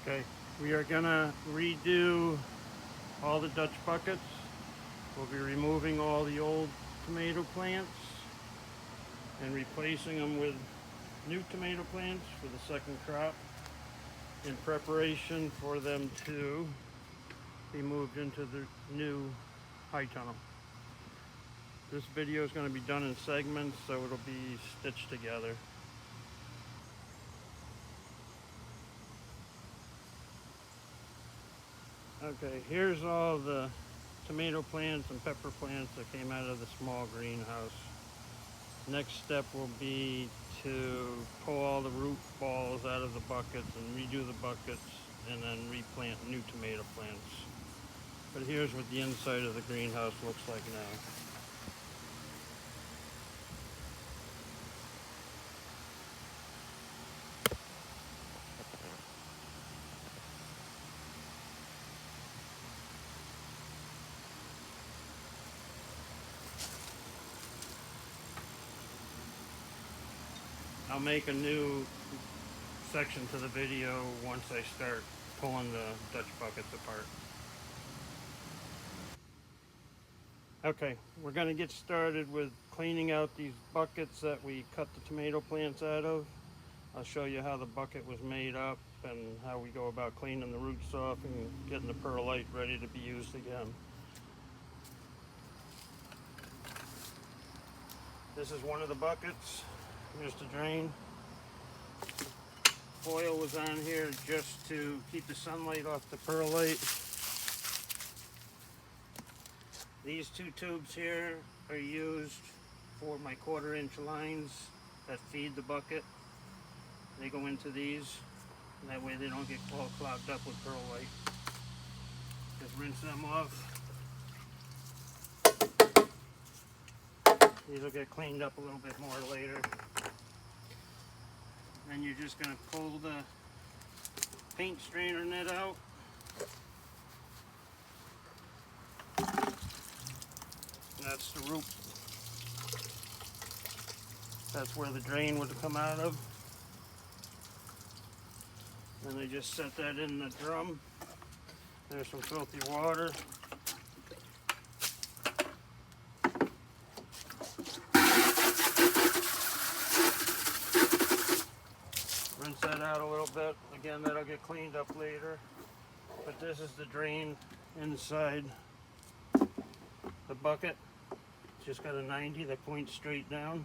Okay, we are gonna redo all the Dutch buckets. We'll be removing all the old tomato plants and replacing them with new tomato plants for the second crop in preparation for them to be moved into the new high tunnel. This video is going to be done in segments, so it'll be stitched together. Okay, here's all the tomato plants and pepper plants that came out of the small greenhouse. Next step will be to pull all the root balls out of the buckets and redo the buckets and then replant new tomato plants. But here's what the inside of the greenhouse looks like now. I'll make a new section to the video once I start pulling the Dutch buckets apart. Okay, we're going to get started with cleaning out these buckets that we cut the tomato plants out of. I'll show you how the bucket was made up and how we go about cleaning the roots off and getting the perlite ready to be used again. This is one of the buckets. Here's the drain. Foil was on here just to keep the sunlight off the perlite. These two tubes here are used for my 1/4-inch lines that feed the bucket. They go into these, and that way they don't get all clogged up with perlite. Just rinse them off. These will get cleaned up a little bit more later. Then you're just going to pull the paint strainer net out. That's the root. That's where the drain would come out of. Then I just set that in the drum. There's some filthy water. Rinse that out a little bit. Again, that'll get cleaned up later. But this is the drain inside the bucket. It's just got a 90 that points straight down.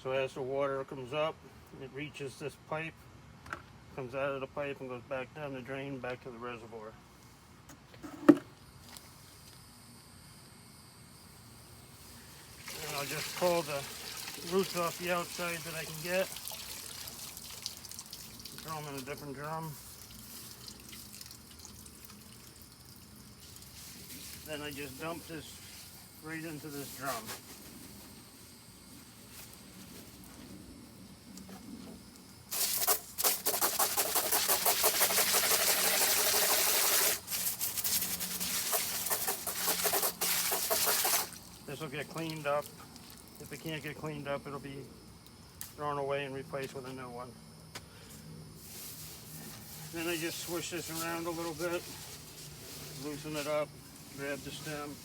So as the water comes up, it reaches this pipe, comes out of the pipe and goes back down the drain, back to the reservoir. And I'll just pull the roots off the outside that I can get. Throw them in a different drum. Then I just dump this right into this drum. This will get cleaned up. If it can't get cleaned up, it'll be thrown away and replaced with a new one. Then I just swish this around a little bit, loosen it up, grab the stem.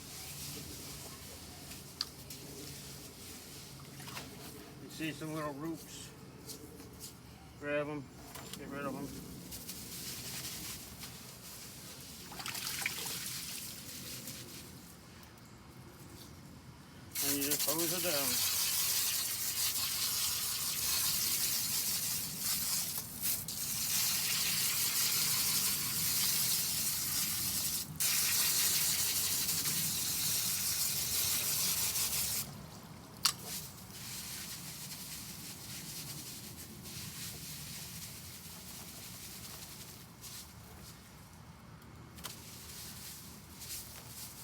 You see some little roots, grab them, get rid of them. And you just hose it down.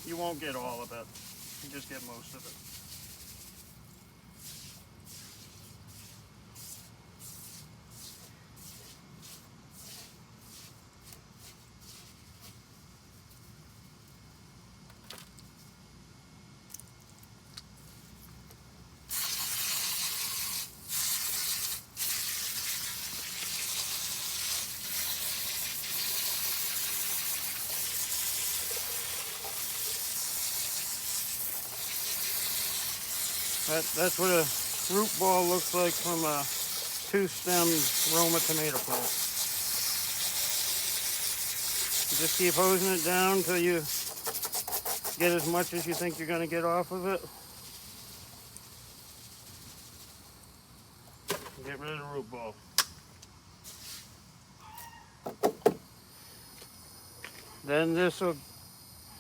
You won't get all of it, you just get most of it. That's what a root ball looks like from a two-stem Roma tomato plant. You just keep hosing it down until you get as much as you think you're going to get off of it. Get rid of the root ball. Then this will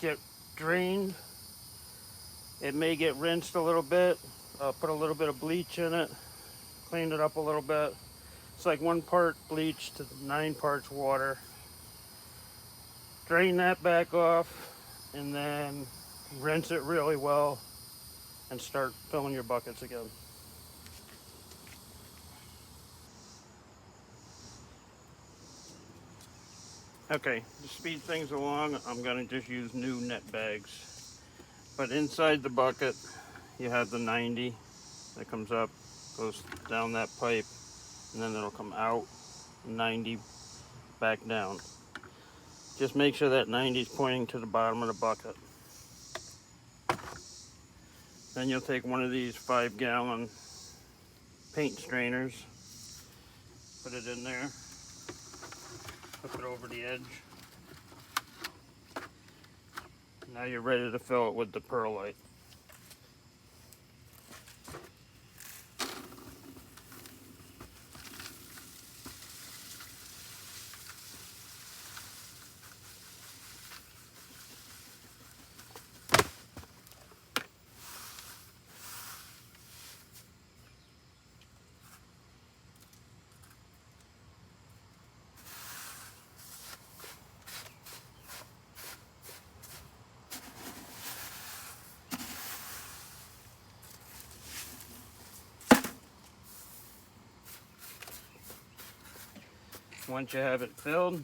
get drained. It may get rinsed a little bit. Put a little bit of bleach in it. Clean it up a little bit. It's like 1 part bleach to 9 parts water. Drain that back off and then rinse it really well and start filling your buckets again. Okay, to speed things along, I'm going to just use new net bags. But inside the bucket, you have the 90 that comes up, goes down that pipe, and then it'll come out 90 back down. Just make sure that 90 is pointing to the bottom of the bucket. Then you'll take one of these 5-gallon paint strainers, put it in there, flip it over the edge. Now you're ready to fill it with the perlite. Once you have it filled,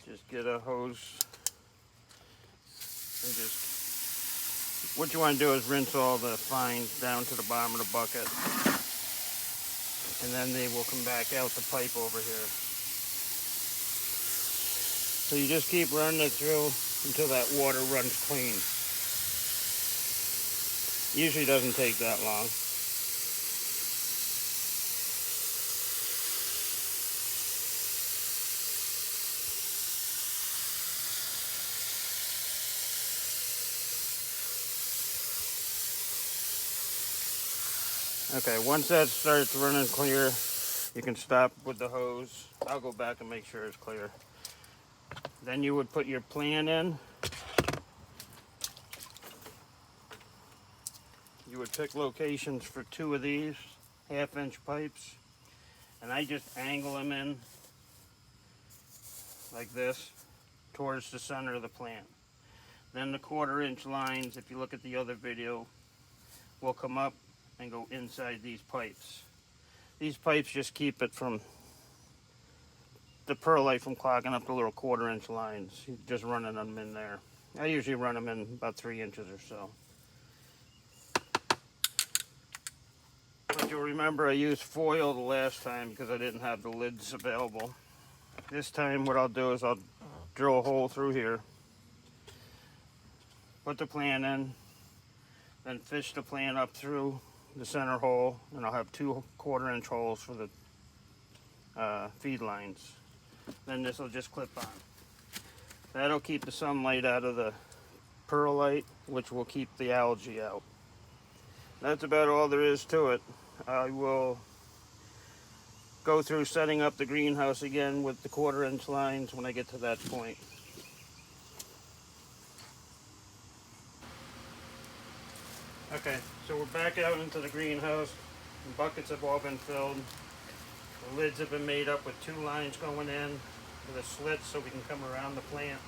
just get a hose and just, what you want to do is rinse all the fines down to the bottom of the bucket, and then they will come back out the pipe over here. So you just keep running it through until that water runs clean. Usually doesn't take that long. Okay, once that starts running clear, you can stop with the hose. I'll go back and make sure it's clear. Then you would put your plant in. You would pick locations for 2 of these 1/2-inch pipes, and I just angle them in like this towards the center of the plant. Then the 1/4-inch lines, if you look at the other video, will come up and go inside these pipes. These pipes just keep it from the perlite from clogging up the little 1/4-inch lines. You're just running them in there. I usually run them in about 3 inches or so. But you'll remember I used foil the last time because I didn't have the lids available. This time what I'll do is I'll drill a hole through here, put the plant in, then fish the plant up through the center hole, and I'll have 2 1/4-inch holes for the feed lines. Then this will just clip on. That'll keep the sunlight out of the perlite, which will keep the algae out. That's about all there is to it. I will go through setting up the greenhouse again with the 1/4-inch lines when I get to that point. Okay, so we're back out into the greenhouse. The buckets have all been filled. The lids have been made up with 2 lines going in with a slit so we can come around the plant.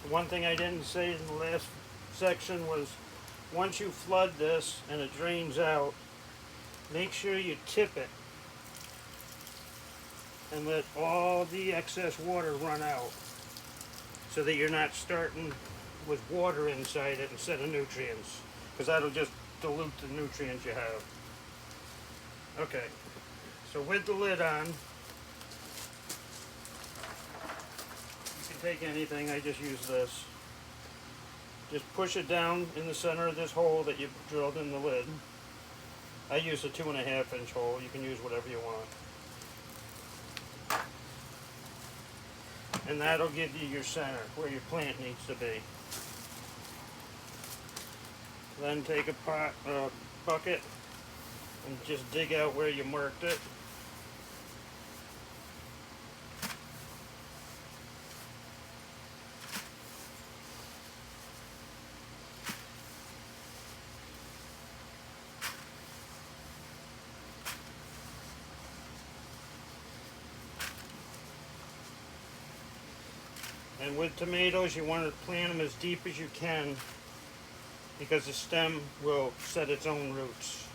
One thing I didn't say in the last section was once you flood this and it drains out, make sure you tip it and let all the excess water run out so that you're not starting with water inside it instead of nutrients, because that'll just dilute the nutrients you have. Okay, so with the lid on, you can take anything, I just use this. just push it down in the center of this hole that you drilled in the lid. I use a 2.5 inch hole. You can use whatever you want. And that'll give you your center, where your plant needs to be. Then take a bucket and just dig out where you marked it. And with tomatoes, you want to plant them as deep as you can because the stem will set its own roots.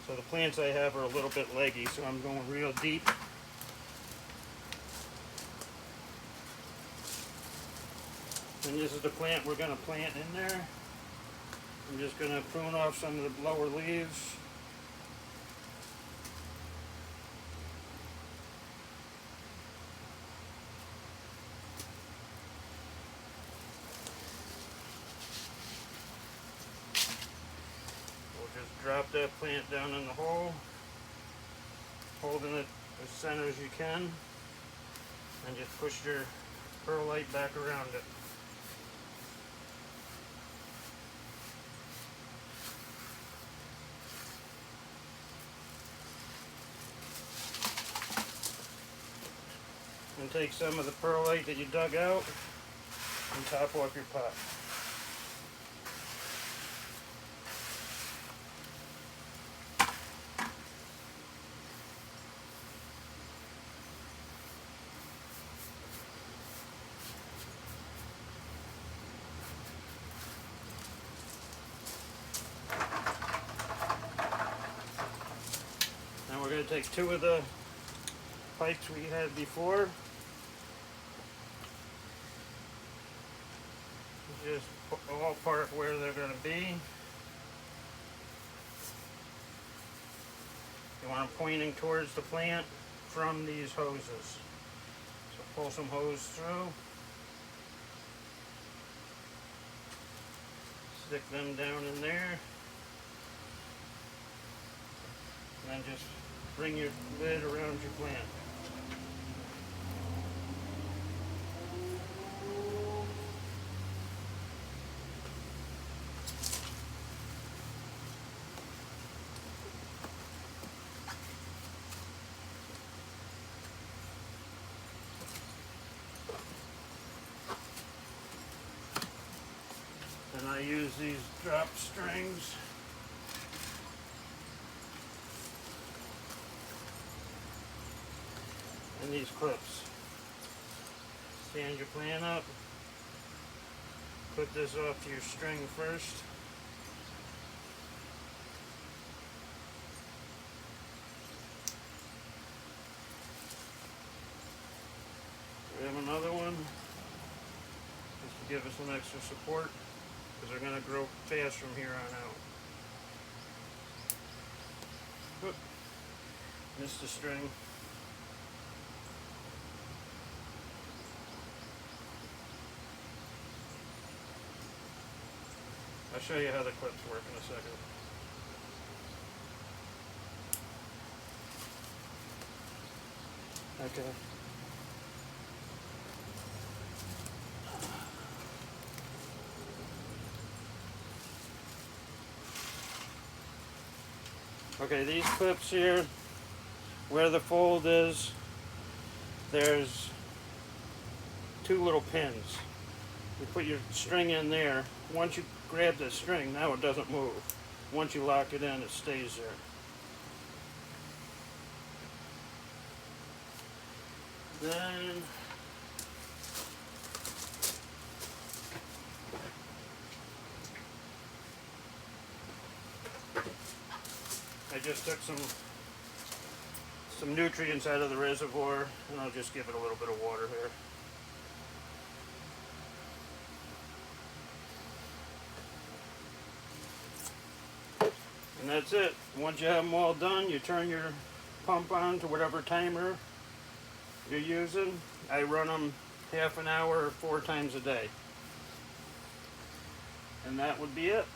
So the plants I have are a little bit leggy, so I'm going real deep. And this is the plant we're going to plant in there. I'm just going to prune off some of the lower leaves. Drop that plant down in the hole, holding it as center as you can, and just push your perlite back around it. And take some of the perlite that you dug out and top off your pot. We're going to take 2 of the pipes we had before, just all part where they're going to be. You want them pointing towards the plant from these hoses. So pull some hose through, stick them down in there, and then just bring your lid around your plant. And I use these drop strings. And these clips. Stand your plant up. Put this off to your string first. Grab another one just to give us some extra support, because they're going to grow fast from here on out. Whoop. Missed the string. I'll show you how the clips work in a second. Okay. Okay, these clips here, where the fold is, there's 2 little pins. You put your string in there. Once you grab the string, now it doesn't move. Once you lock it in, it stays there. Then I just took some nutrients out of the reservoir, and I'll just give it a little bit of water here. And that's it. Once you have them all done, you turn your pump on to whatever timer you're using. I run them half an hour 4 times a day. And that would be it.